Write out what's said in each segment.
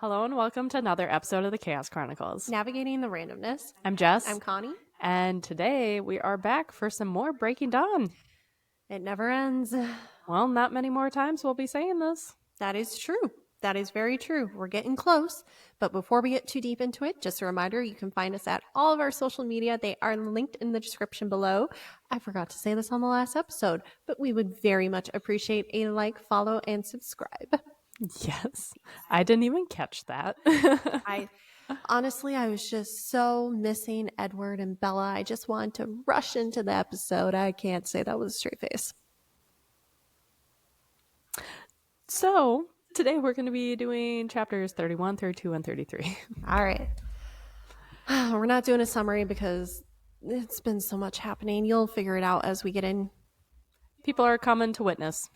Hello and welcome to another episode of the Chaos Chronicles. Navigating the randomness. I'm Jess. I'm Connie. And today we are back for some more Breaking Dawn. It never ends. Well, not many more times we'll be saying this. That is true. That is very true. We're getting close. But before we get too deep into it, just a reminder, you can find us at all of our social media. They are linked in the description below. I forgot to say this on the last episode, but we would very much appreciate a like, follow, and subscribe. Yes. I didn't even catch that. Honestly, I was just so missing Edward and Bella. I just wanted to rush into the episode. I can't say that with a straight face. So, today we're going to be doing chapters 31, 32, and 33. All right. We're not doing a summary because it's been so much happening. You'll figure it out as we get in. People are coming to witness.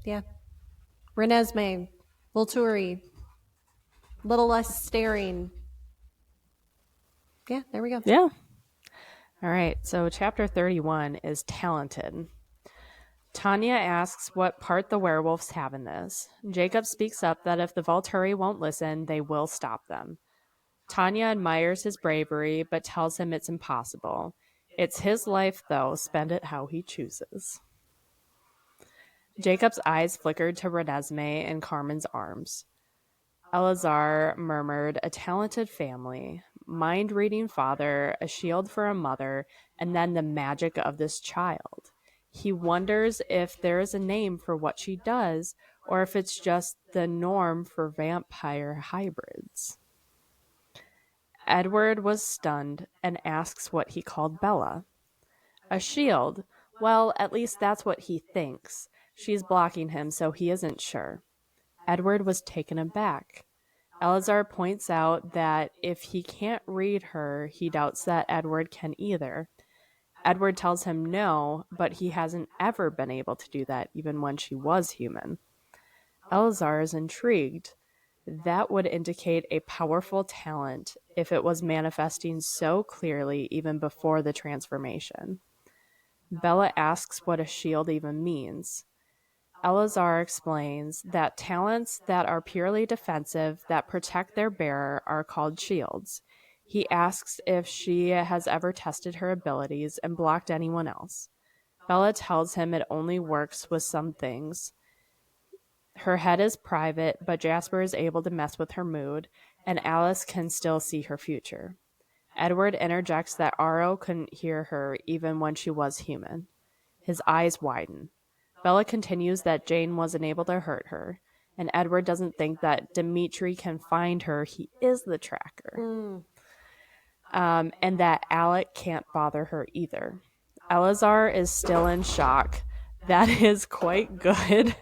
Yeah. Renesmee, Volturi, little less staring. Yeah, there we go. Yeah. All right. So, chapter 31 is Talented. Tanya asks what part the werewolves have in this. Jacob speaks up that if the Volturi won't listen, they will stop them. Tanya admires his bravery, but tells him it's impossible. It's his life, though. Spend it how he chooses. Jacob's eyes flickered to Renesmee in Carmen's arms. Eleazar murmured, a talented family, mind-reading father, a shield for a mother, and then the magic of this child. He wonders if there is a name for what she does, or if it's just the norm for vampire hybrids. Edward was stunned and asks what he called Bella. A shield. Well, at least that's what he thinks. She's blocking him, so he isn't sure. Edward was taken aback. Eleazar points out that if he can't read her, he doubts that Edward can either. Edward tells him no, but he hasn't ever been able to do that, even when she was human. Eleazar is intrigued. That would indicate a powerful talent if it was manifesting so clearly even before the transformation. Bella asks what a shield even means. Eleazar explains that talents that are purely defensive, that protect their bearer, are called shields. He asks if she has ever tested her abilities and blocked anyone else. Bella tells him it only works with some things. Her head is private, but Jasper is able to mess with her mood, and Alice can still see her future. Edward interjects that Aro couldn't hear her even when she was human. His eyes widen. Bella continues that Jane wasn't able to hurt her, and Edward doesn't think that Dimitri can find her. He is the tracker. And that Alec can't bother her either. Eleazar is still in shock. That is quite good.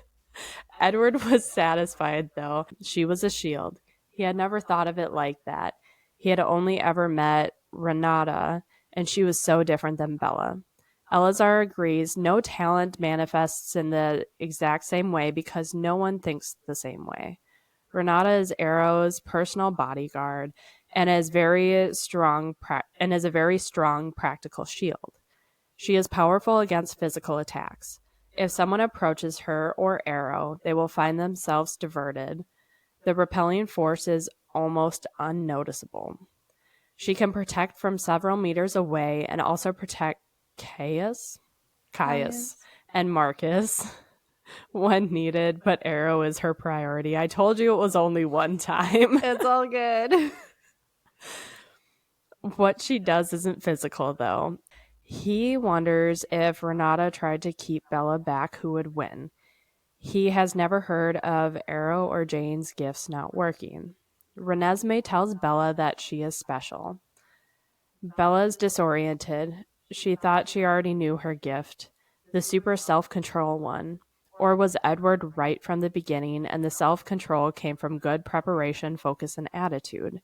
Edward was satisfied, though. She was a shield. He had never thought of it like that. He had only ever met Renata, and she was so different than Bella. Eleazar agrees no talent manifests in the exact same way because no one thinks the same way. Renata is Arrow's personal bodyguard and is a very strong practical shield. She is powerful against physical attacks. If someone approaches her or Arrow, they will find themselves diverted. The repelling force is almost unnoticeable. She can protect from several meters away and also protect Caius and Marcus when needed, but Arrow is her priority. I told you it was only one time. It's all good. What she does isn't physical, though. He wonders if Renata tried to keep Bella back, who would win. He has never heard of Arrow or Jane's gifts not working. Renesmee tells Bella that she is special. Bella is disoriented. She thought she already knew her gift, the super self-control one. Or was Edward right from the beginning and the self-control came from good preparation, focus, and attitude?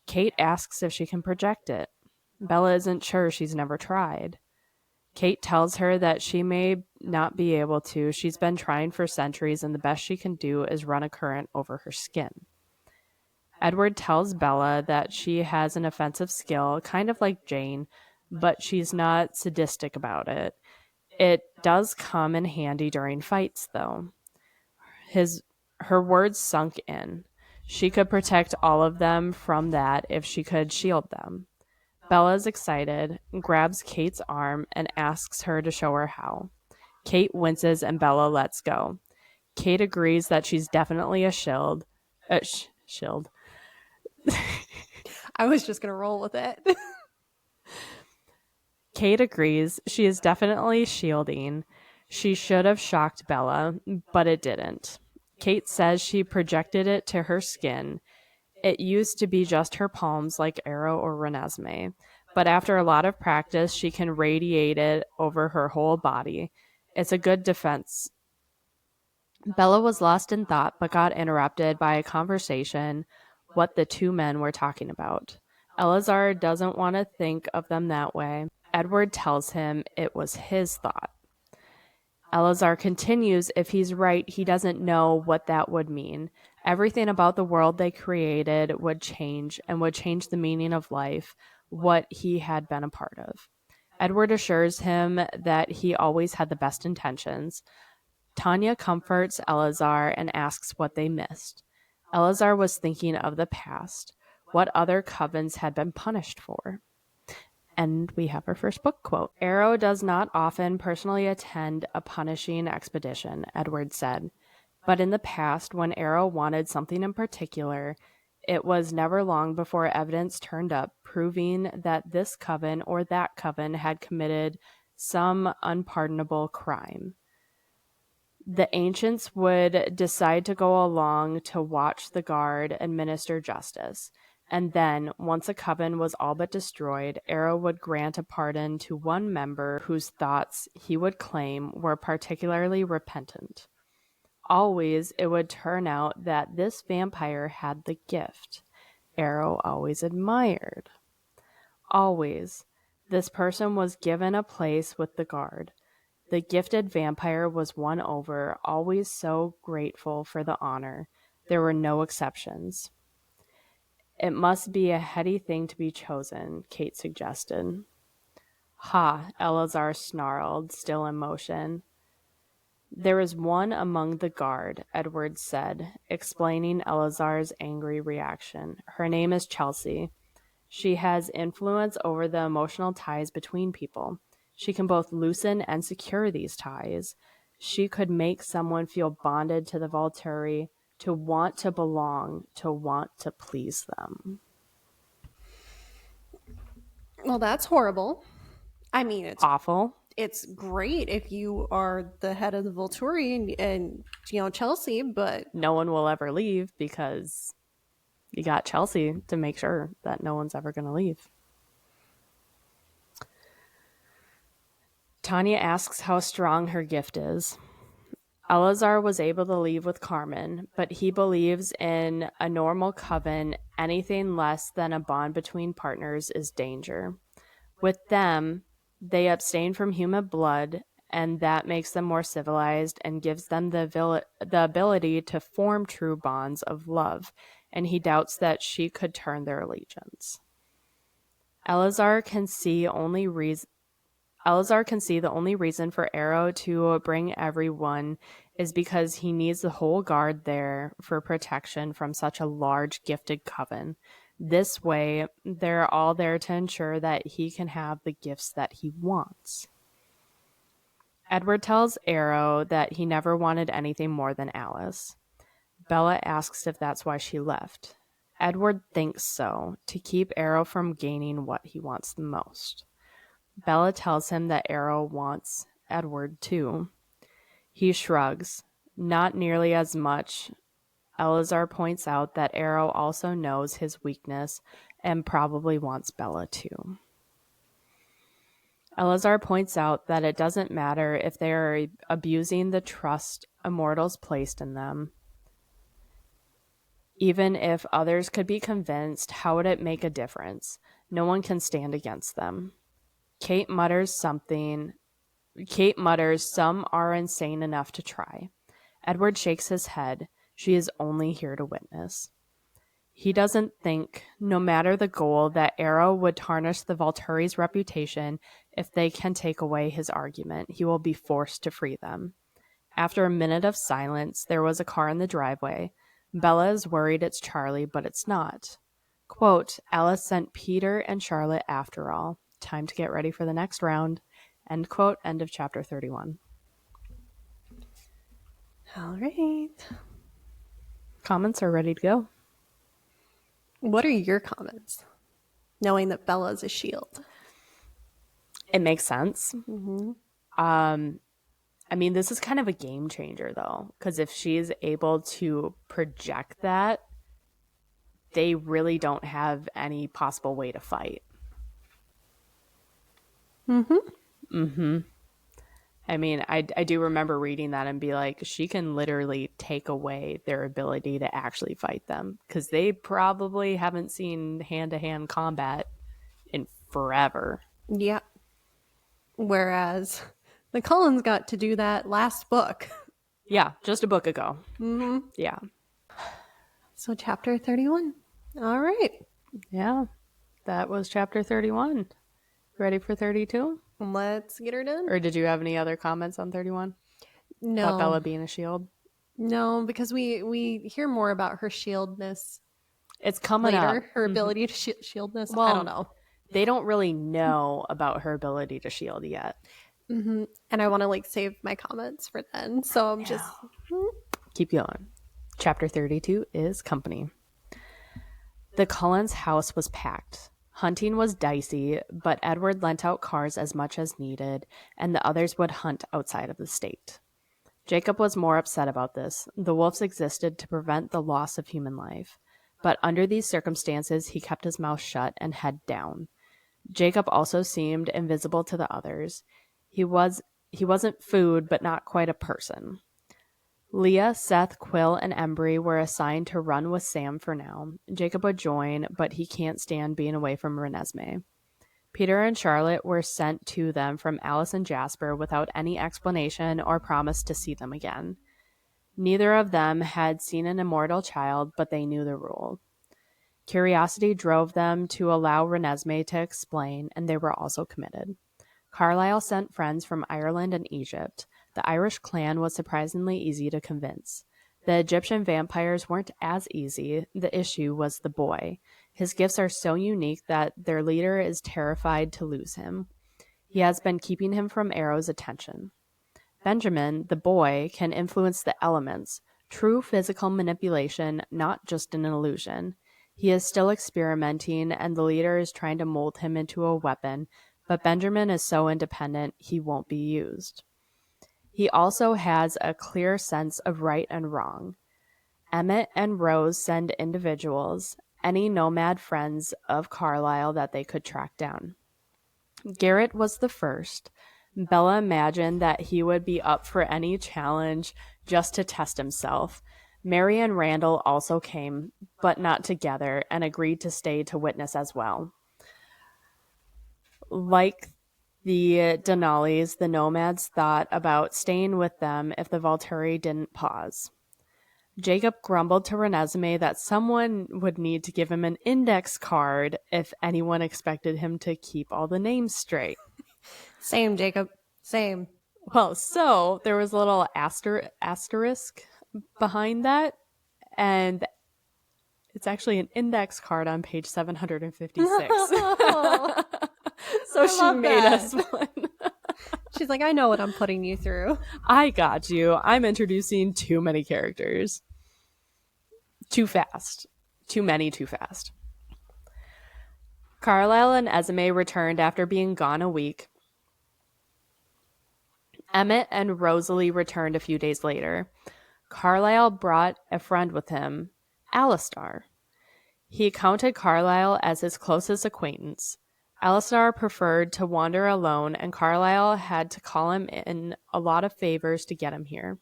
Kate asks if she can project it. Bella isn't sure. She's never tried. Kate tells her that she may not be able to. She's been trying for centuries, and the best she can do is run a current over her skin. Edward tells Bella that she has an offensive skill, kind of like Jane, but she's not sadistic about it. It does come in handy during fights, though. Her words sunk in. She could protect all of them from that if she could shield them. Bella's excited, grabs Kate's arm, and asks her to show her how. Kate winces and Bella lets go. Kate agrees that she's definitely a shield. Shield. I was just going to roll with it. Kate agrees she is definitely shielding. She should have shocked Bella, but it didn't. Kate says she projected it to her skin. It used to be just her palms like Arrow or Renesmee, but after a lot of practice, she can radiate it over her whole body. It's a good defense. Bella was lost in thought, but got interrupted by a conversation what the two men were talking about. Eleazar doesn't want to think of them that way. Edward tells him it was his thought. Eleazar continues, if he's right, he doesn't know what that would mean. Everything about the world they created would change and would change the meaning of life, what he had been a part of. Edward assures him that he always had the best intentions. Tanya comforts Eleazar and asks what they missed. Eleazar was thinking of the past, what other covens had been punished for. And we have our first book quote. Arrow does not often personally attend a punishing expedition, Edward said. But in the past, when Arrow wanted something in particular, it was never long before evidence turned up proving that this coven or that coven had committed some unpardonable crime. The ancients would decide to go along to watch the guard administer justice. And then, once a coven was all but destroyed, Arrow would grant a pardon to one member whose thoughts he would claim were particularly repentant. Always, it would turn out that this vampire had the gift Arrow always admired. Always, this person was given a place with the guard. The gifted vampire was won over, always so grateful for the honor. There were no exceptions. It must be a heady thing to be chosen, Kate suggested. Ha, Eleazar snarled, still in motion. There is one among the guard, Edward said, explaining Eleazar's angry reaction. Her name is Chelsea. She has influence over the emotional ties between people. She can both loosen and secure these ties. She could make someone feel bonded to the Volturi, to want to belong, to want to please them. Well, that's horrible. I mean, it's awful. It's great if you are the head of the Volturi and Chelsea, but no one will ever leave because you got Chelsea to make sure that no one's ever going to leave. Tanya asks how strong her gift is. Eleazar was able to leave with Carmen, but he believes in a normal coven, anything less than a bond between partners is danger. With them, they abstain from human blood, and that makes them more civilized and gives them the ability to form true bonds of love, and he doubts that she could turn their allegiance. Eleazar can see the only reason for Arrow to bring everyone is because he needs the whole guard there for protection from such a large gifted coven. This way, they're all there to ensure that he can have the gifts that he wants. Edward tells Arrow that he never wanted anything more than Alice. Bella asks if that's why she left. Edward thinks so, to keep Arrow from gaining what he wants the most. Bella tells him that Arrow wants Edward too. He shrugs. Not nearly as much. Eleazar points out that Arrow also knows his weakness and probably wants Bella too. Eleazar points out that it doesn't matter if they are abusing the trust immortals placed in them. Even if others could be convinced, how would it make a difference? No one can stand against them. Kate mutters, some are insane enough to try. Edward shakes his head. She is only here to witness. He doesn't think, no matter the goal, that Arrow would tarnish the Volturi's reputation if they can take away his argument. He will be forced to free them. After a minute of silence, there was a car in the driveway. Bella is worried it's Charlie, but it's not. Quote, Alice sent Peter and Charlotte after all. Time to get ready for the next round. End quote. End of chapter 31. All right. Comments are ready to go. What are your comments? Knowing that Bella is a shield. It makes sense. I mean, this is kind of a game changer, though, because if she's able to project that, they really don't have any possible way to fight. I mean, I do remember reading that and be like, she can literally take away their ability to actually fight them, because they probably haven't seen hand-to-hand combat in forever. Yeah. Whereas the Cullens got to do that last book. Yeah, just a book ago. Yeah. So chapter 31. All right. Yeah, that was chapter 31. Ready for 32? Let's get her done. Or did you have any other comments on 31? No. About Bella being a shield? No, because we hear more about her shieldness It's coming later. up. Her ability to shieldness. Well, I don't know. They don't really know about her ability to shield yet. And I want to save my comments for then. So I'm just... Keep going. Chapter 32 is company. The Cullens' house was packed. Hunting was dicey, but Edward lent out cars as much as needed, and the others would hunt outside of the state. Jacob was more upset about this. The wolves existed to prevent the loss of human life. But under these circumstances, he kept his mouth shut and head down. Jacob also seemed invisible to the others. He wasn't food, but not quite a person. Leah, Seth, Quill, and Embry were assigned to run with Sam for now. Jacob would join, but he can't stand being away from Renesmee. Peter and Charlotte were sent to them from Alice and Jasper without any explanation or promise to see them again. Neither of them had seen an immortal child, but they knew the rule. Curiosity drove them to allow Renesmee to explain, and they were also committed. Carlisle sent friends from Ireland and Egypt. The Irish clan was surprisingly easy to convince. The Egyptian vampires weren't as easy. The issue was the boy. His gifts are so unique that their leader is terrified to lose him. He has been keeping him from Arrow's attention. Benjamin, the boy, can influence the elements, true physical manipulation, not just an illusion. He is still experimenting, and the leader is trying to mold him into a weapon, but Benjamin is so independent he won't be used. He also has a clear sense of right and wrong. Emmett and Rose send individuals, any nomad friends of Carlisle that they could track down. Garrett was the first. Bella imagined that he would be up for any challenge just to test himself. Mary and Randall also came, but not together, and agreed to stay to witness as well. Like the Denali's, the nomads thought about staying with them if the Volturi didn't pause. Jacob grumbled to Renesmee that someone would need to give him an index card if anyone expected him to keep all the names straight. Same, Jacob. Same. Well, so there was a little asterisk behind that, and it's actually an index card on page 756. So she made us one. She's like, I know what I'm putting you through. I got you. I'm introducing too many characters. Too fast. Too many too fast. Carlisle and Esme returned after being gone a week. Emmett and Rosalie returned a few days later. Carlisle brought a friend with him, Alistar. He counted Carlisle as his closest acquaintance. Alistar preferred to wander alone, and Carlisle had to call him in a lot of favors to get him here.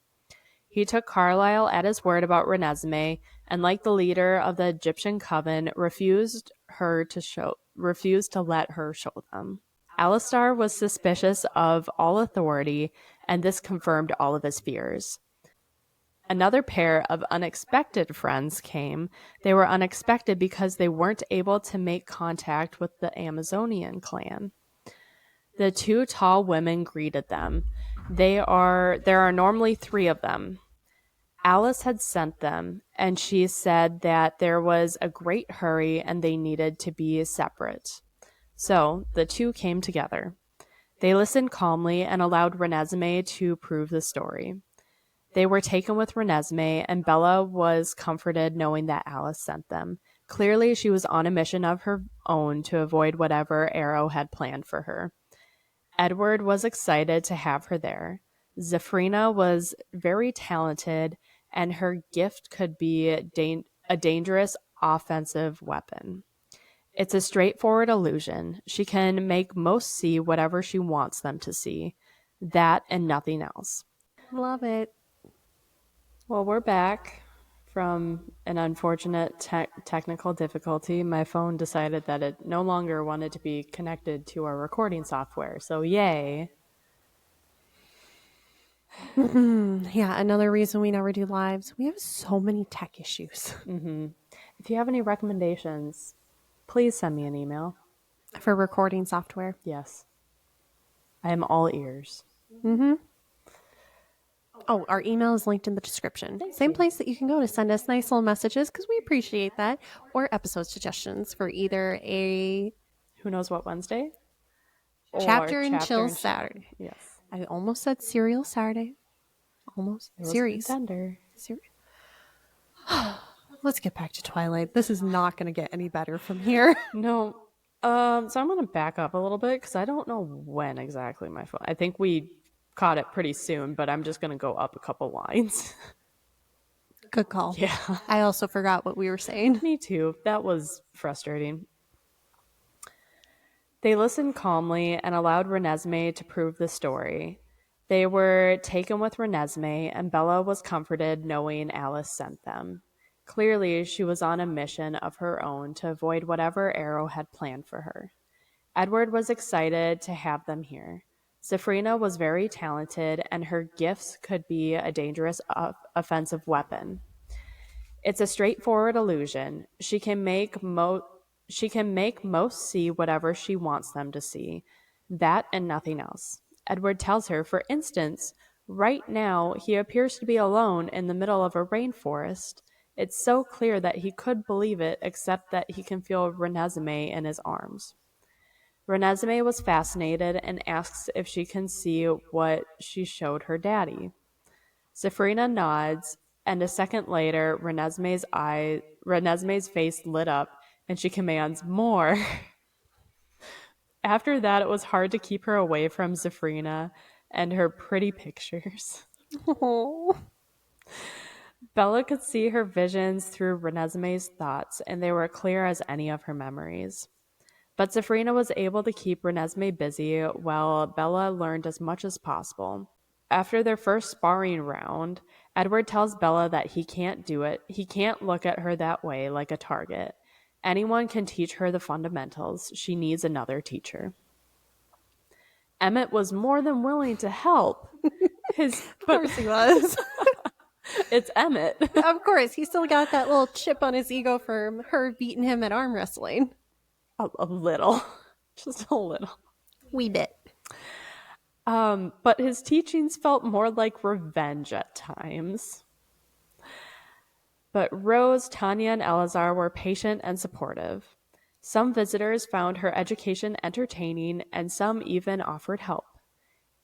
He took Carlisle at his word about Renesmee, and like the leader of the Egyptian coven, refused to let her show them. Alistar was suspicious of all authority, and this confirmed all of his fears. Another pair of unexpected friends came. They were unexpected because they weren't able to make contact with the Amazonian clan. The two tall women greeted them. There are normally 3 of them. Alice had sent them, and she said that there was a great hurry and they needed to be separate. So the two came together. They listened calmly and allowed Renesmee to prove the story. They were taken with Renesmee, and Bella was comforted knowing that Alice sent them. Clearly, she was on a mission of her own to avoid whatever Arrow had planned for her. Edward was excited to have her there. Zephrina was very talented, and her gift could be a dangerous offensive weapon. It's a straightforward illusion. She can make most see whatever she wants them to see. That and nothing else. Love it. Well, we're back from an unfortunate technical difficulty. My phone decided that it no longer wanted to be connected to our recording software. So, yay. Yeah, another reason we never do lives. We have so many tech issues. If you have any recommendations, please send me an email. For recording software. Yes. I am all ears. Oh, our email is linked in the description. Same place that you can go to send us nice little messages because we appreciate that. Or episode suggestions for either a Who Knows What Wednesday? Or chapter and chill Saturday. Yes. I almost said serial Saturday. Almost. It was Series. Contender. Let's get back to Twilight. This is not going to get any better from here. No. So I'm going to back up a little bit because I don't know when exactly my phone. I think we caught it pretty soon, but I'm just going to go up a couple lines. Good call. Yeah. I also forgot what we were saying. Me too. That was frustrating. They listened calmly and allowed Renesmee to prove the story. They were taken with Renesmee, and Bella was comforted knowing Alice sent them. Clearly, she was on a mission of her own to avoid whatever Arrow had planned for her. Edward was excited to have them here. Zephrina was very talented, and her gifts could be a dangerous offensive weapon. It's a straightforward illusion. She can make most see whatever she wants them to see. That and nothing else. Edward tells her, for instance, right now he appears to be alone in the middle of a rainforest. It's so clear that he could believe it, except that he can feel Renesmee in his arms. Renesmee was fascinated and asks if she can see what she showed her daddy. Zephrina nods, and a second later, Renesmee's face lit up, and she commands, more. After that, it was hard to keep her away from Zephrina and her pretty pictures. Oh. Bella could see her visions through Renesmee's thoughts, and they were clear as any of her memories. But Zephrina was able to keep Renesmee busy while Bella learned as much as possible. After their first sparring round, Edward tells Bella that he can't do it. He can't look at her that way, like a target. Anyone can teach her the fundamentals. She needs another teacher. Emmett was more than willing to help. Of course he was. It's Emmett. Of course. He still got that little chip on his ego from her beating him at arm wrestling. A little. Just a little. Wee bit. But his teachings felt more like revenge at times. But Rose, Tanya, and Eleazar were patient and supportive. Some visitors found her education entertaining, and some even offered help.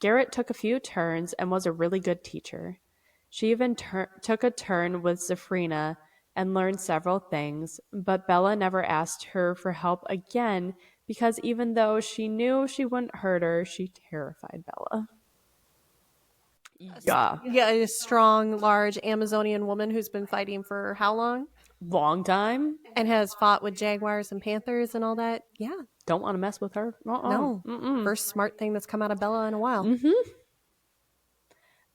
Garrett took a few turns and was a really good teacher. She even took a turn with Zephrina and learned several things, but Bella never asked her for help again because even though she knew she wouldn't hurt her, she terrified Bella. Yeah. Yeah, a strong, large Amazonian woman who's been fighting for how long? Long time. And has fought with jaguars and panthers and all that. Yeah. Don't want to mess with her. No. First smart thing that's come out of Bella in a while. Mm-hmm.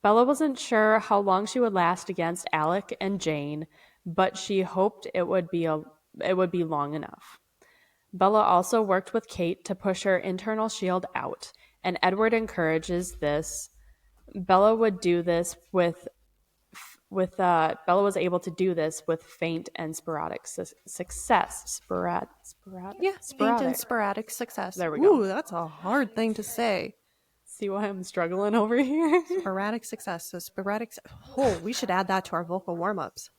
Bella wasn't sure how long she would last against Alec and Jane, but she hoped it would be long enough. Bella also worked with Kate to push her internal shield out, and Edward encourages this. Bella was able to do this with faint and sporadic success. Yeah, faint and sporadic success. There we go. Ooh, that's a hard thing to say. See why I'm struggling over here? Sporadic success. So sporadic. Oh, we should add that to our vocal warm-ups.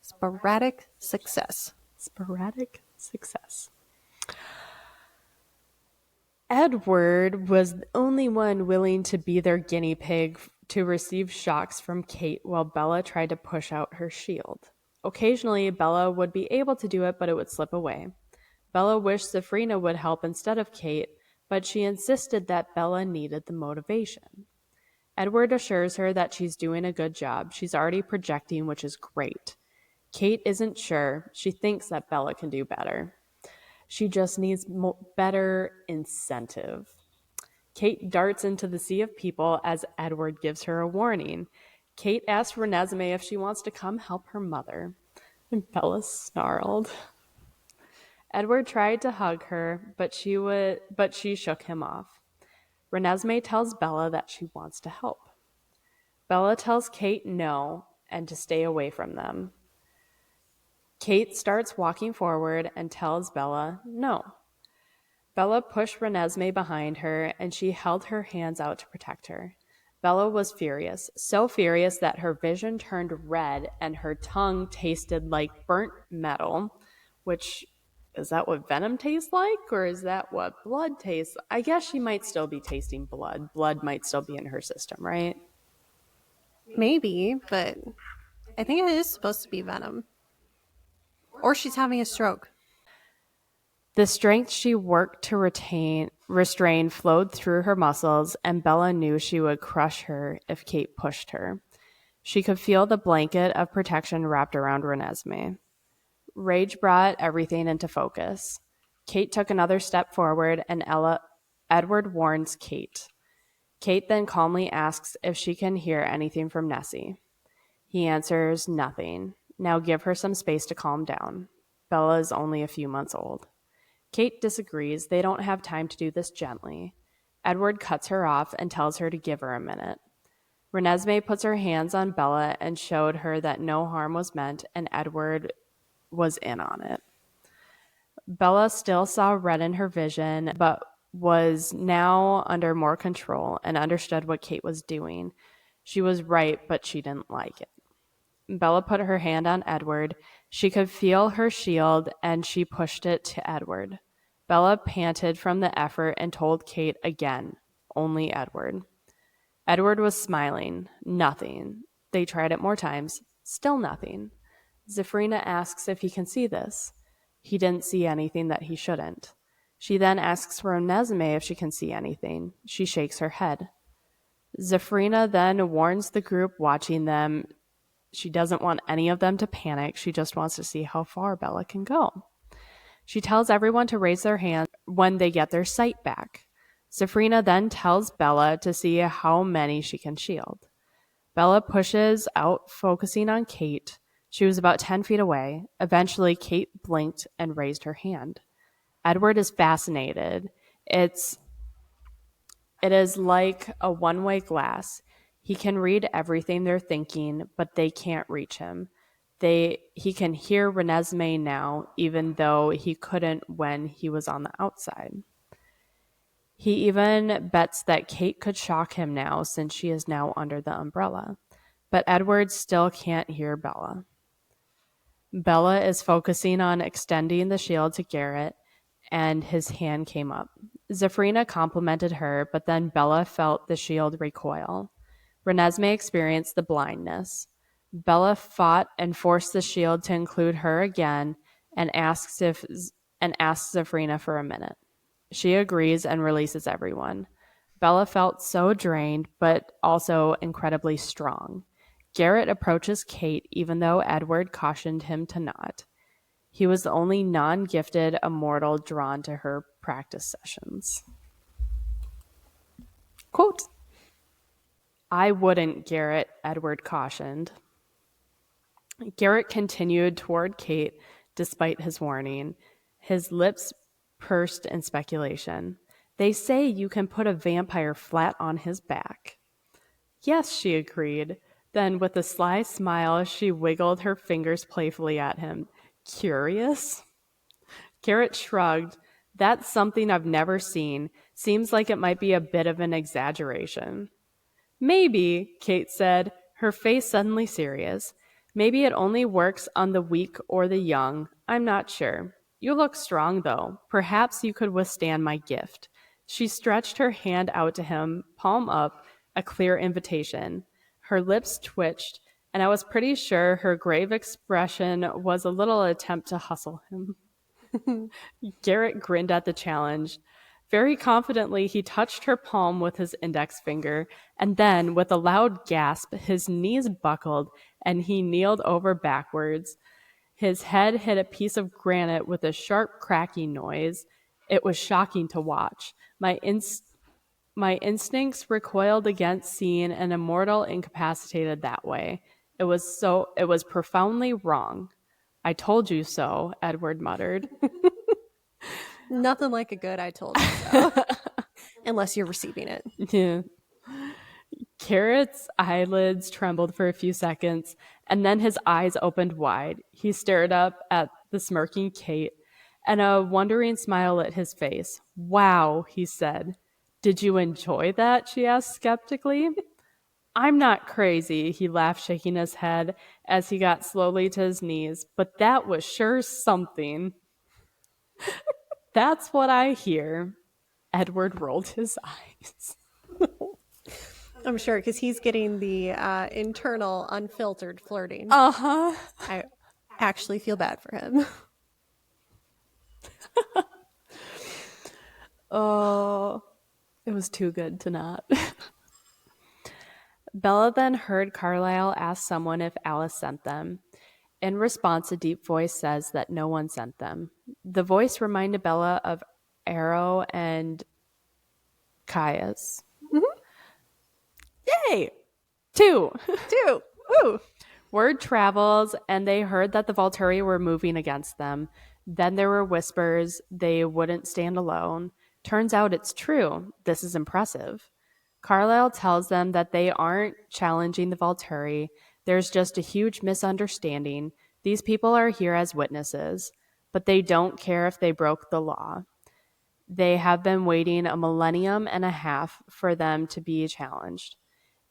Sporadic success. Sporadic success. Edward was the only one willing to be their guinea pig to receive shocks from Kate while Bella tried to push out her shield. Occasionally, Bella would be able to do it, but it would slip away. Bella wished Zephrina would help instead of Kate, but she insisted that Bella needed the motivation. Edward assures her that she's doing a good job. She's already projecting, which is great. Kate isn't sure. She thinks that Bella can do better. She just needs better incentive. Kate darts into the sea of people as Edward gives her a warning. Kate asks Renesmee if she wants to come help her mother. And Bella snarled. Edward tried to hug her, but she shook him off. Renesmee tells Bella that she wants to help. Bella tells Kate no and to stay away from them. Kate starts walking forward and tells Bella no. Bella pushed Renesmee behind her, and she held her hands out to protect her. Bella was furious, so furious that her vision turned red and her tongue tasted like burnt metal, which, is that what venom tastes like, or is that what blood tastes? I guess she might still be tasting blood. Blood might still be in her system, right? Maybe, but I think it is supposed to be venom. Or she's having a stroke. The strength she worked to restrain flowed through her muscles, and Bella knew she would crush her if Kate pushed her. She could feel the blanket of protection wrapped around Renesmee. Rage brought everything into focus. Kate took another step forward, and Edward warns Kate. Kate then calmly asks if she can hear anything from Nessie. He answers nothing. Now give her some space to calm down. Bella is only a few months old. Kate disagrees. They don't have time to do this gently. Edward cuts her off and tells her to give her a minute. Renesmee puts her hands on Bella and showed her that no harm was meant, and Edward was in on it. Bella still saw red in her vision, but was now under more control and understood what Kate was doing. She was right, but she didn't like it. Bella put her hand on Edward. She could feel her shield, and she pushed it to Edward. Bella panted from the effort and told Kate again, only Edward. Edward was smiling. Nothing. They tried it more times. Still nothing. Zephrina asks if he can see this. He didn't see anything that he shouldn't. She then asks Renesmee if she can see anything. She shakes her head. Zephrina then warns the group watching them. She doesn't want any of them to panic. She just wants to see how far Bella can go. She tells everyone to raise their hands when they get their sight back. Zephrina then tells Bella to see how many she can shield. Bella pushes out, focusing on Kate. She was about 10 feet away. Eventually, Kate blinked and raised her hand. Edward is fascinated. It is like a one-way glass. He can read everything they're thinking, but they can't reach him. He can hear Renesmee now, even though he couldn't when he was on the outside. He even bets that Kate could shock him now, since she is now under the umbrella. But Edward still can't hear Bella. Bella is focusing on extending the shield to Garrett, and his hand came up. Zephrina complimented her, but then Bella felt the shield recoil. Renesmee experienced the blindness. Bella fought and forced the shield to include her again and asks Zephrina for a minute. She agrees and releases everyone. Bella felt so drained, but also incredibly strong. Garrett approaches Kate, even though Edward cautioned him to not. He was the only non-gifted immortal drawn to her practice sessions. Quote, "I wouldn't, Garrett," Edward cautioned. Garrett continued toward Kate despite his warning. His lips pursed in speculation. "They say you can put a vampire flat on his back." "Yes," she agreed. Then, with a sly smile, she wiggled her fingers playfully at him. "Curious?" Garrett shrugged. That's something I've never seen. Seems like it might be a bit of an exaggeration. Maybe, Kate said, her face suddenly serious. Maybe it only works on the weak or the young. I'm not sure. You look strong, though. Perhaps you could withstand my gift. She stretched her hand out to him, palm up, a clear invitation. Her lips twitched, and I was pretty sure her grave expression was a little attempt to hustle him. Garrett grinned at the challenge. Very confidently, he touched her palm with his index finger, and then, with a loud gasp, his knees buckled, and he kneeled over backwards. His head hit a piece of granite with a sharp cracking noise. It was shocking to watch. My instincts recoiled against seeing an immortal incapacitated that way. It was profoundly wrong. I told you so, Edward muttered. Nothing like a good I told you so. Unless you're receiving it. Yeah. Carrot's eyelids trembled for a few seconds, and then his eyes opened wide. He stared up at the smirking Kate, and a wondering smile lit his face. Wow, he said. Did you enjoy that? She asked skeptically. I'm not crazy, he laughed, shaking his head as he got slowly to his knees, but that was sure something. That's what I hear. Edward rolled his eyes. I'm sure, because he's getting the internal, unfiltered flirting. Uh-huh. I actually feel bad for him. Oh, it was too good to not. Bella then heard Carlisle ask someone if Alice sent them. In response, a deep voice says that no one sent them. The voice reminded Bella of Arrow and Caius. Mm-hmm. Yay! Two. Woo! Word travels, and they heard that the Volturi were moving against them. Then there were whispers they wouldn't stand alone. Turns out it's true. This is impressive. Carlisle tells them that they aren't challenging the Volturi. There's just a huge misunderstanding. These people are here as witnesses, but they don't care if they broke the law. They have been waiting a millennium and a half for them to be challenged.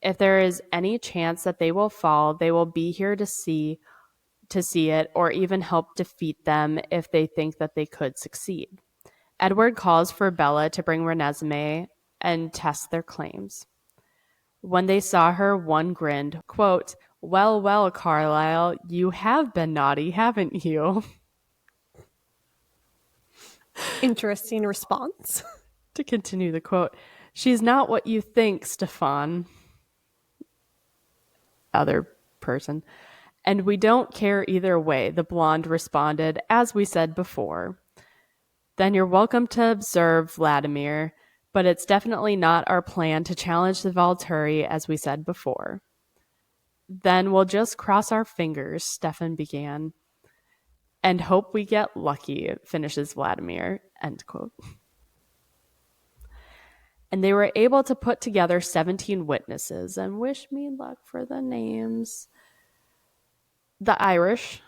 If there is any chance that they will fall, they will be here to see it or even help defeat them if they think that they could succeed. Edward calls for Bella to bring Renesmee and test their claims. When they saw her, one grinned, quote, well, well, Carlisle, you have been naughty, haven't you? Interesting response. To continue the quote, she's not what you think, Stefan. Other person. And we don't care either way, the blonde responded, as we said before. Then you're welcome to observe, Vladimir, but it's definitely not our plan to challenge the Volturi, as we said before. Then we'll just cross our fingers, Stefan began, and hope we get lucky, finishes Vladimir, end quote. And they were able to put together 17 witnesses, and wish me luck for the names. The Irish,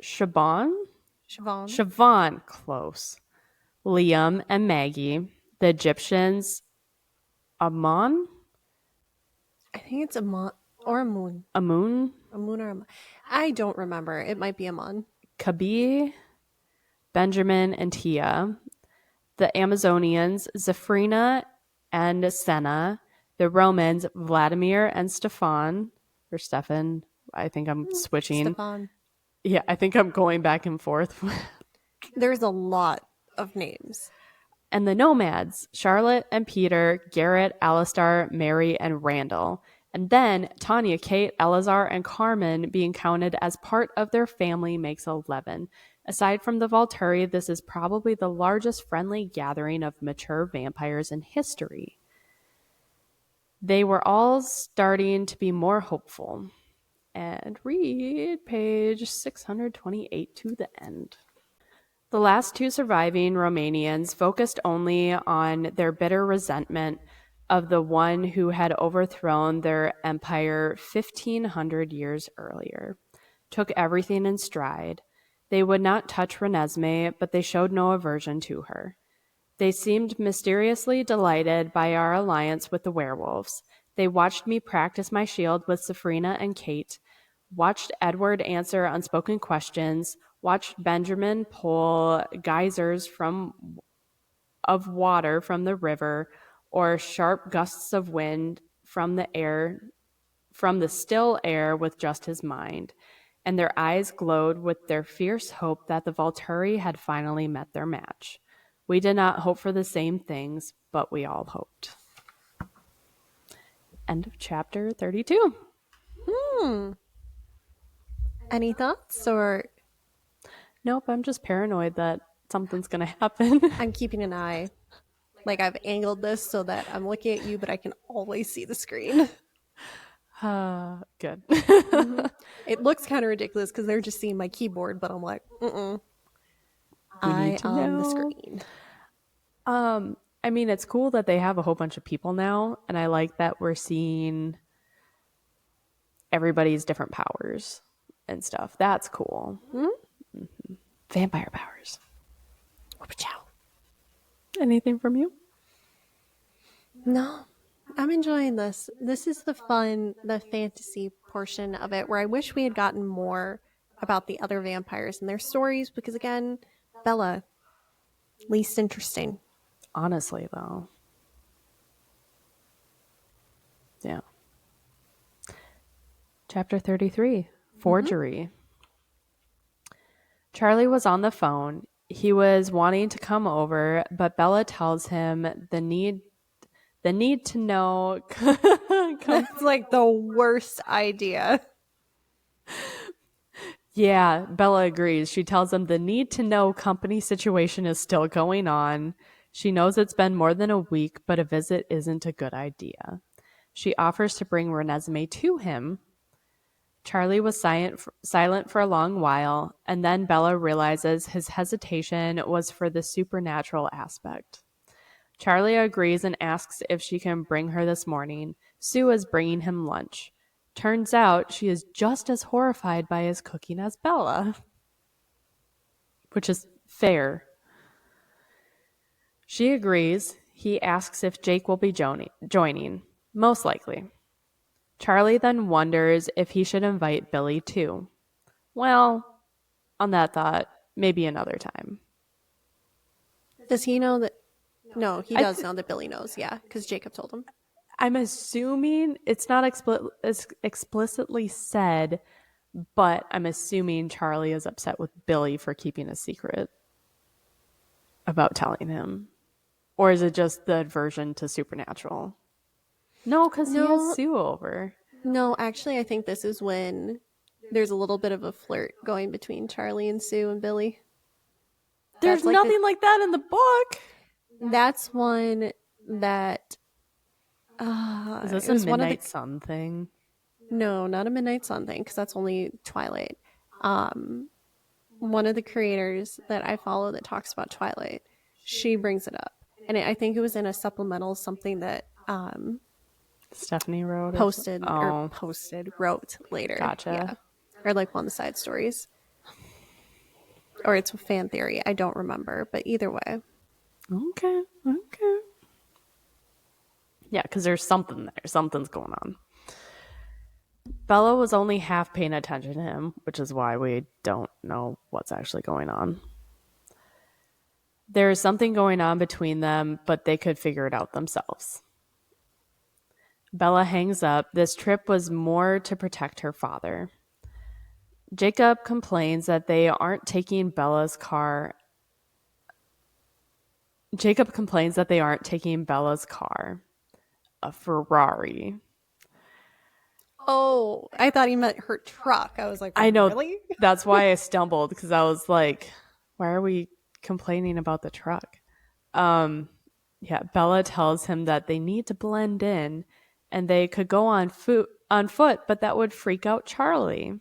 Siobhan, close. Liam and Maggie. The Egyptians, Amun. I think it's Amun or Amun. Amun. Amun or Amun. I don't remember. It might be Amun. Kabi, Benjamin, and Tia. The Amazonians, Zephrina and Senna. The Romans, Vladimir and Stefan. Or Stefan. I think I'm switching. Stefan. Yeah, I think I'm going back and forth. There's a lot of names. And the Nomads, Charlotte and Peter, Garrett, Alistar, Mary, and Randall. And then Tanya, Kate, Eleazar, and Carmen being counted as part of their family makes 11. Aside from the Volturi, this is probably the largest friendly gathering of mature vampires in history. They were all starting to be more hopeful. And read page 628 to the end. The last two surviving Romanians focused only on their bitter resentment of the one who had overthrown their empire 1,500 years earlier, took everything in stride. They would not touch Renesmee, but they showed no aversion to her. They seemed mysteriously delighted by our alliance with the werewolves. They watched me practice my shield with Saphirina and Kate, watched Edward answer unspoken questions, watched Benjamin pull geysers of water from the river or sharp gusts of wind from the still air with just his mind, and their eyes glowed with their fierce hope that the Volturi had finally met their match. We did not hope for the same things, but we all hoped. End of chapter 32. Any thoughts? Or Nope, I'm just paranoid that something's going to happen. I'm keeping an eye. Like, I've angled this so that I'm looking at you, but I can always see the screen. Good. It looks kind of ridiculous because they're just seeing my keyboard, but I'm like, eye on the screen. I mean, it's cool that they have a whole bunch of people now, and I like that we're seeing everybody's different powers and stuff. That's cool. Mm-hmm. Vampire powers. Anything from you? No, I'm enjoying this. This is the fantasy portion of it where I wish we had gotten more about the other vampires and their stories because, again, Bella, least interesting. Honestly, though. Yeah. Chapter 33, Forgery. Charlie was on the phone. He was wanting to come over, but Bella tells him the need to know. That's like the worst idea. Yeah, Bella agrees. She tells him the need to know company situation is still going on. She knows it's been more than a week, but a visit isn't a good idea. She offers to bring Renesmee to him. Charlie was silent for a long while, and then Bella realizes his hesitation was for the supernatural aspect. Charlie agrees and asks if she can bring her this morning. Sue is bringing him lunch. Turns out she is just as horrified by his cooking as Bella, which is fair. She agrees. He asks if Jake will be joining. Most likely. Charlie then wonders if he should invite Billy too. Well, on that thought, maybe another time. Does he know that? No, he does know that Billy knows, yeah, because Jacob told him. I'm assuming it's not explicitly said, but I'm assuming Charlie is upset with Billy for keeping a secret about telling him. Or is it just the aversion to supernatural? No, because he has Sue over. No, actually, I think this is when there's a little bit of a flirt going between Charlie and Sue and Billy. There's nothing like that in the book. That's one that... is this a Midnight Sun thing? No, not a Midnight Sun thing, because that's only Twilight. One of the creators that I follow that talks about Twilight, she brings it up. And I think it was in a supplemental, something that Stephanie wrote wrote later. Gotcha. Yeah. Or like one of the side stories. Or it's a fan theory. I don't remember, but either way. Okay. Yeah, because there's something there. Something's going on. Bella was only half paying attention to him, which is why we don't know what's actually going on. There is something going on between them, but they could figure it out themselves. Bella hangs up. This trip was more to protect her father. Jacob complains that they aren't taking Bella's car. A Ferrari. Oh, I thought he meant her truck. I was like, I know. Really? That's why I stumbled, because I was like, why are we complaining about the truck? Yeah, Bella tells him that they need to blend in and they could go on foot, but that would freak out Charlie.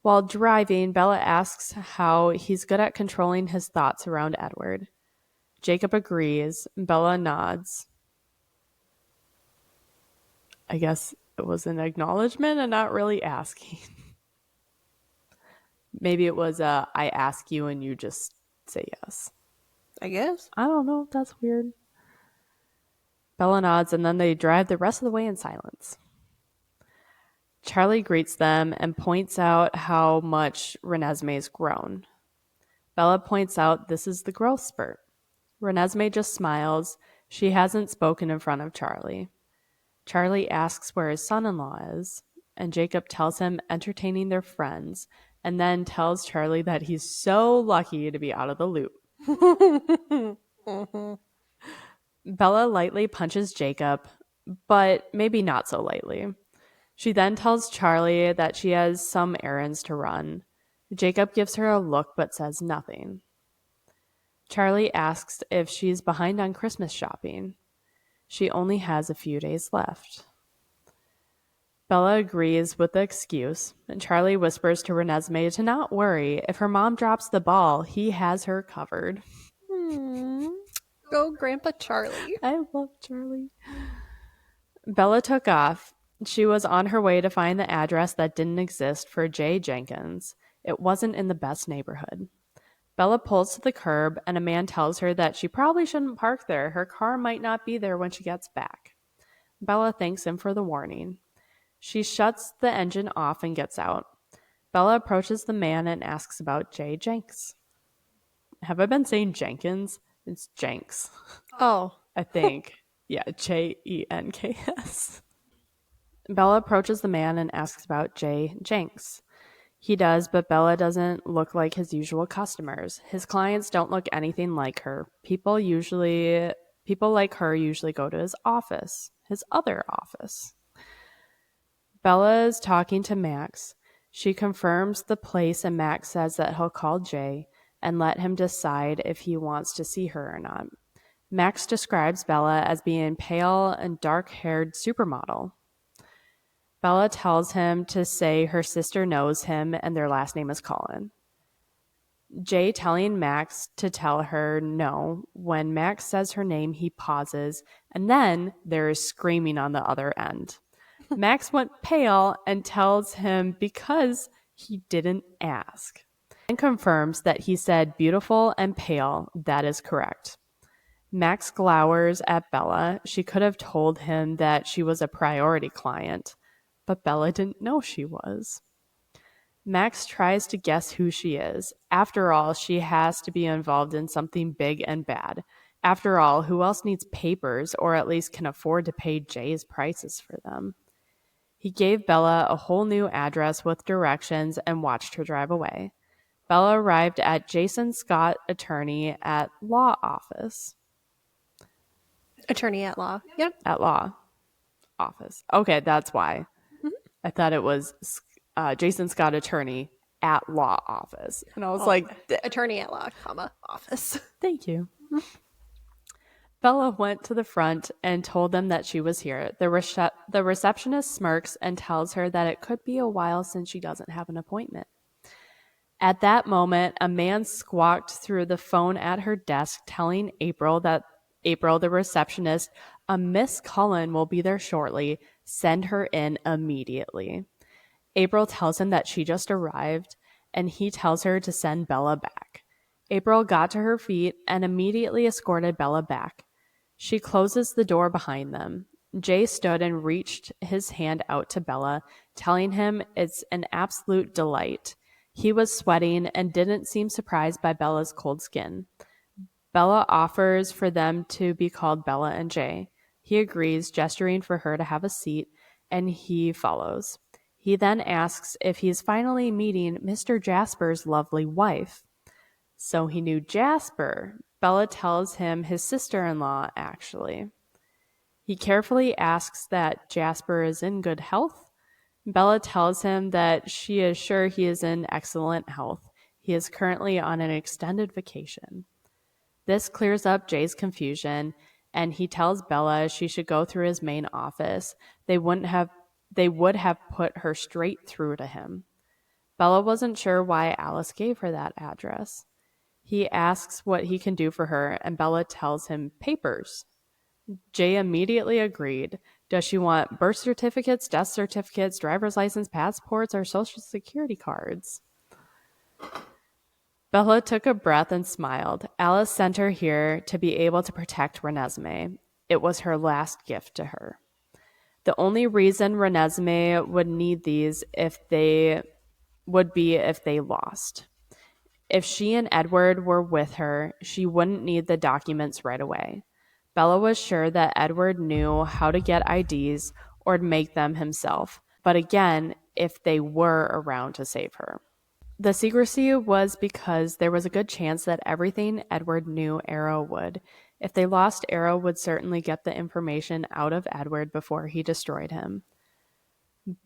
While driving, Bella asks how he's good at controlling his thoughts around Edward. Jacob agrees. Bella nods. I guess it was an acknowledgement and not really asking. Maybe it was I ask you and you just say yes. I guess. I don't know. That's weird. Bella nods, and then they drive the rest of the way in silence. Charlie greets them and points out how much Renesmee's grown. Bella points out this is the growth spurt. Renesmee just smiles. She hasn't spoken in front of Charlie. Charlie asks where his son-in-law is, and Jacob tells him entertaining their friends, and then tells Charlie that he's so lucky to be out of the loop. Mm-hmm. Bella lightly punches Jacob, but maybe not so lightly. She then tells Charlie that she has some errands to run. Jacob gives her a look but says nothing. Charlie asks if she's behind on Christmas shopping. She only has a few days left. Bella agrees with the excuse, and Charlie whispers to Renesmee to not worry. If her mom drops the ball, he has her covered. Go Grandpa Charlie. I love Charlie. Bella took off. She was on her way to find the address that didn't exist for Jay Jenkins. It wasn't in the best neighborhood. Bella pulls to the curb, and a man tells her that she probably shouldn't park there. Her car might not be there when she gets back. Bella thanks him for the warning. She shuts the engine off and gets out. Bella approaches the man and asks about Jay Jenks. Have I been saying Jenkins? It's Jenks. Oh. I think. Yeah, Jenks. Bella approaches the man and asks about Jay Jenks. He does, but Bella doesn't look like his usual customers. His clients don't look anything like her. People like her usually go to his office, his other office. Bella is talking to Max. She confirms the place, and Max says that he'll call Jay and let him decide if he wants to see her or not. Max describes Bella as being pale and dark-haired supermodel. Bella tells him to say her sister knows him and their last name is Colin. Jay telling Max to tell her no. When Max says her name, he pauses, and then there is screaming on the other end. Max went pale and tells him because he didn't ask, and confirms that he said beautiful and pale. That is correct. Max glowers at Bella. She could have told him that she was a priority client, but Bella didn't know she was. Max tries to guess who she is. After all, she has to be involved in something big and bad. After all, who else needs papers or at least can afford to pay Jay's prices for them? He gave Bella a whole new address with directions and watched her drive away. Bella arrived at Jason Scott Attorney at Law Office. Attorney at law. Yep. At Law Office. Okay, that's why. Mhm. I thought it was Jason Scott Attorney at Law Office. And I was attorney at law, office. Thank you. Bella went to the front and told them that she was here. The receptionist smirks and tells her that it could be a while since she doesn't have an appointment. At that moment, a man squawked through the phone at her desk telling April, the receptionist, a Miss Cullen will be there shortly. Send her in immediately. April tells him that she just arrived, and he tells her to send Bella back. April got to her feet and immediately escorted Bella back. She closes the door behind them. Jay stood and reached his hand out to Bella, telling him it's an absolute delight. He was sweating and didn't seem surprised by Bella's cold skin. Bella offers for them to be called Bella and Jay. He agrees, gesturing for her to have a seat, and he follows. He then asks if he's finally meeting Mr. Jasper's lovely wife. So he knew Jasper. Bella tells him his sister-in-law, actually. He carefully asks that Jasper is in good health. Bella tells him that she is sure he is in excellent health. He is currently on an extended vacation. This clears up Jay's confusion, and he tells Bella she should go through his main office. They would have put her straight through to him. Bella wasn't sure why Alice gave her that address. He asks what he can do for her, and Bella tells him papers. Jay immediately agreed. Does she want birth certificates, death certificates, driver's license, passports, or social security cards? Bella took a breath and smiled. Alice sent her here to be able to protect Renesmee. It was her last gift to her. The only reason Renesmee would need these would be if they lost. If she and Edward were with her, she wouldn't need the documents right away. Bella was sure that Edward knew how to get IDs or to make them himself, but again, if they were around to save her. The secrecy was because there was a good chance that everything Edward knew Arrow would. If they lost, Arrow would certainly get the information out of Edward before he destroyed him.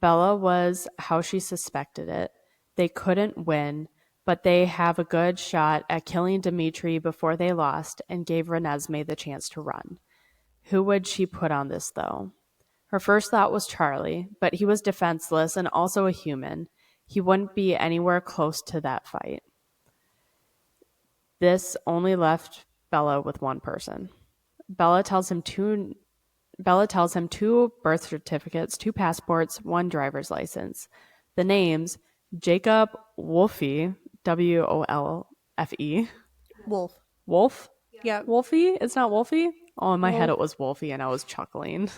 Bella was how she suspected it. They couldn't win, but they have a good shot at killing Dimitri before they lost and gave Renesmee the chance to run. Who would she put on this, though? Her first thought was Charlie, but he was defenseless and also a human. He wouldn't be anywhere close to that fight. This only left Bella with one person. Bella tells him two birth certificates, 2 passports, 1 driver's license. The names Jacob Wolfe, Wolfe. Wolf. Wolf? Yeah. Wolfie? It's not Wolfie? Oh, in my head it was Wolfie and I was chuckling.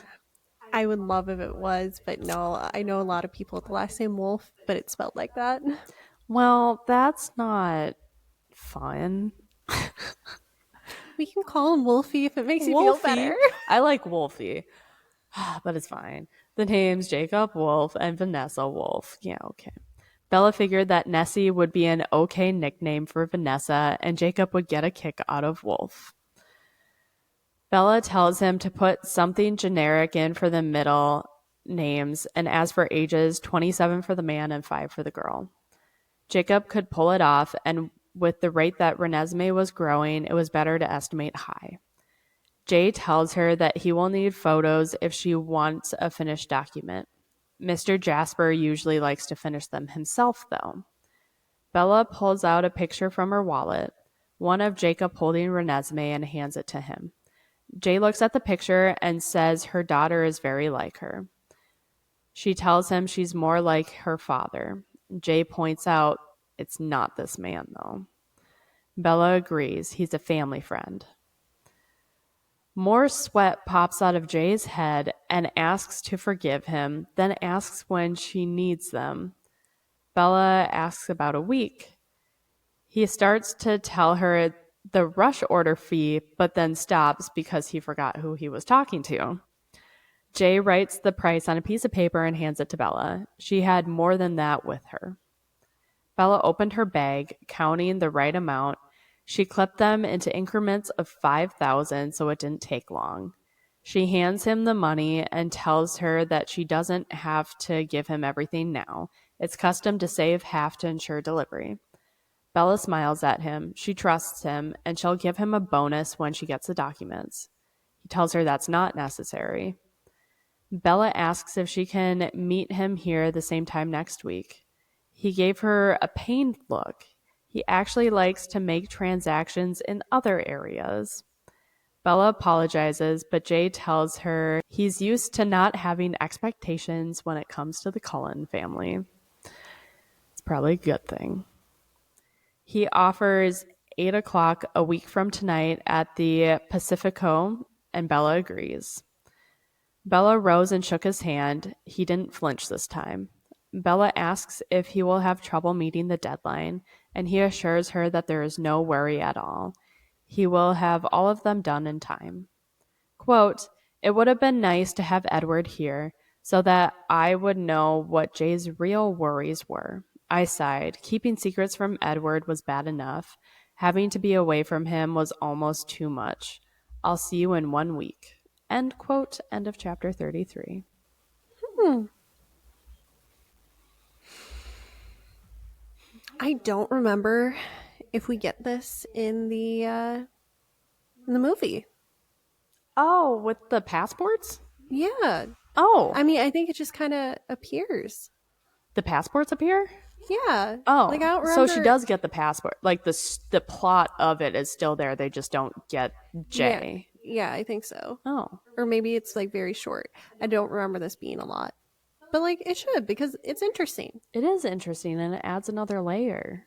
I would love if it was, but no, I know a lot of people with the last name Wolf, but it's spelled like that. Well, that's not fun. We can call him Wolfie if it makes you feel better. I like Wolfie, but it's fine. The names Jacob Wolf and Vanessa Wolf. Yeah, okay. Bella figured that Nessie would be an okay nickname for Vanessa, and Jacob would get a kick out of Wolf. Bella tells him to put something generic in for the middle names, and as for ages, 27 for the man and 5 for the girl. Jacob could pull it off, and with the rate that Renesmee was growing, it was better to estimate high. Jay tells her that he will need photos if she wants a finished document. Mr. Jasper usually likes to finish them himself, though. Bella pulls out a picture from her wallet, one of Jacob holding Renesmee, and hands it to him. Jay looks at the picture and says her daughter is very like her. She tells him she's more like her father. Jay points out it's not this man, though. Bella agrees. He's a family friend. More sweat pops out of Jay's head and asks to forgive him, then asks when she needs them. Bella asks about a week. He starts to tell her the rush order fee, but then stops because he forgot who he was talking to. Jay writes the price on a piece of paper and hands it to Bella. She had more than that with her. Bella opened her bag, counting the right amount. She clipped them into increments of 5,000, so it didn't take long. She hands him the money and tells her that she doesn't have to give him everything now. It's custom to save half to ensure delivery. Bella smiles at him. She trusts him, and she'll give him a bonus when she gets the documents. He tells her that's not necessary. Bella asks if she can meet him here the same time next week. He gave her a pained look. He actually likes to make transactions in other areas. Bella apologizes, but Jay tells her he's used to not having expectations when it comes to the Cullen family. It's probably a good thing. He offers 8 o'clock a week from tonight at the Pacifico, and Bella agrees. Bella rose and shook his hand. He didn't flinch this time. Bella asks if he will have trouble meeting the deadline, and he assures her that there is no worry at all. He will have all of them done in time. Quote, "It would have been nice to have Edward here so that I would know what Jay's real worries were. I sighed. Keeping secrets from Edward was bad enough. Having to be away from him was almost too much. I'll see you in 1 week." End quote. End of chapter 33. I don't remember if we get this in the movie. Oh, with the passports? Yeah. Oh. I mean, I think it just kind of appears. The passports appear? Yeah. Oh. Like, I don't remember. So she does get the passport. Like, the plot of it is still there. They just don't get Jay. Yeah, I think so. Oh. Or maybe it's like very short. I don't remember this being a lot. But like it should, because it's interesting. It is interesting, and it adds another layer.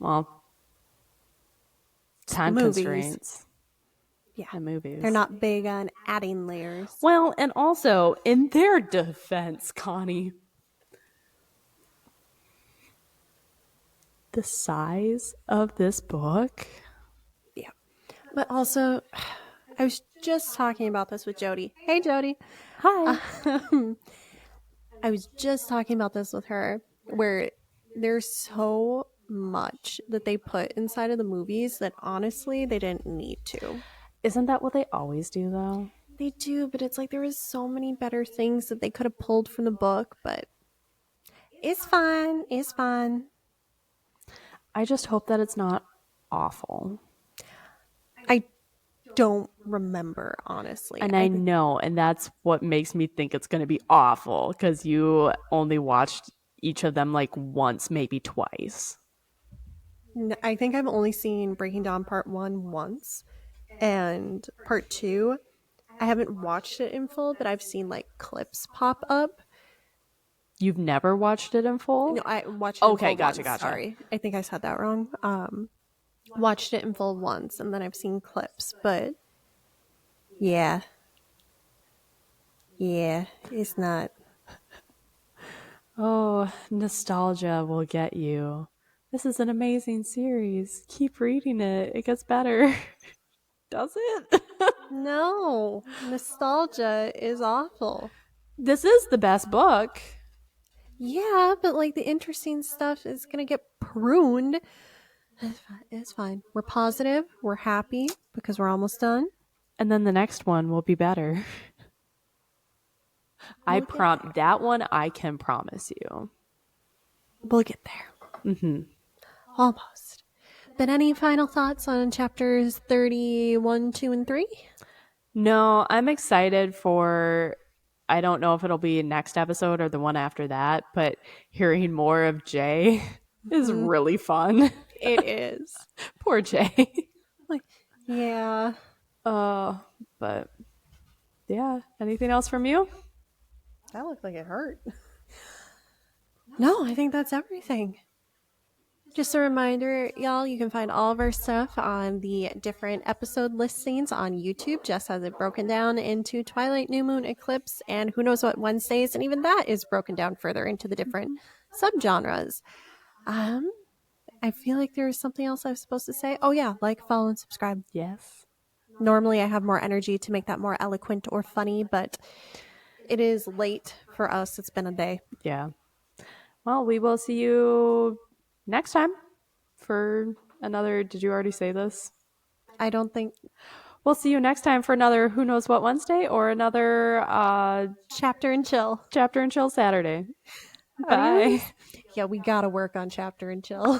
Well, time movies. constraints. Yeah. The movies. They're not big on adding layers. Well, and also, in their defense, Connie, the size of this book. Yeah. But also, I was just talking about this with Jody. Hey, Jody. Hi. I was just talking about this with her, where there's so much that they put inside of the movies that honestly they didn't need to. Isn't that what they always do, though? They do, but it's like there was so many better things that they could have pulled from the book, but it's fine. It's fine. I just hope that it's not awful. I don't remember, honestly. And I know, and that's what makes me think it's going to be awful, because you only watched each of them like once, maybe twice. I think I've only seen Breaking Dawn Part 1 once, and Part 2, I haven't watched it in full, but I've seen like clips pop up. You've never watched it in full? No, I watched it in full gotcha. Sorry, I think I said that wrong. Watched it in full once, and then I've seen clips, but yeah, it's not. Oh, nostalgia will get you. This is an amazing series. Keep reading it. It gets better. Does it? No, nostalgia is awful. This is the best book. Yeah, but like the interesting stuff is gonna get pruned. It's fine. We're positive. We're happy because we're almost done. And then the next one will be better. That one I can promise you. We'll get there. Almost. But any final thoughts on chapters 31, 2, and 3? No, I'm excited for, I don't know if it'll be next episode or the one after that, but hearing more of Jay is really fun. It is. Poor Jay. Yeah. But yeah, anything else from you? That looked like it hurt. No, I think that's everything. Just a reminder, y'all, you can find all of our stuff on the different episode listings on YouTube. Jess has it broken down into Twilight, New Moon, Eclipse, and Who Knows What Wednesdays. And even that is broken down further into the different subgenres. I feel like there was something else I was supposed to say. Oh, yeah, like, follow, and subscribe. Yes. Normally, I have more energy to make that more eloquent or funny, but it is late for us. It's been a day. Yeah. Well, we will see you next time for another. Did you already say this? I don't think. We'll see you next time for another Who Knows What Wednesday or another Chapter and Chill. Chapter and Chill Saturday. Bye. Yeah, we gotta work on Chapter and Chill.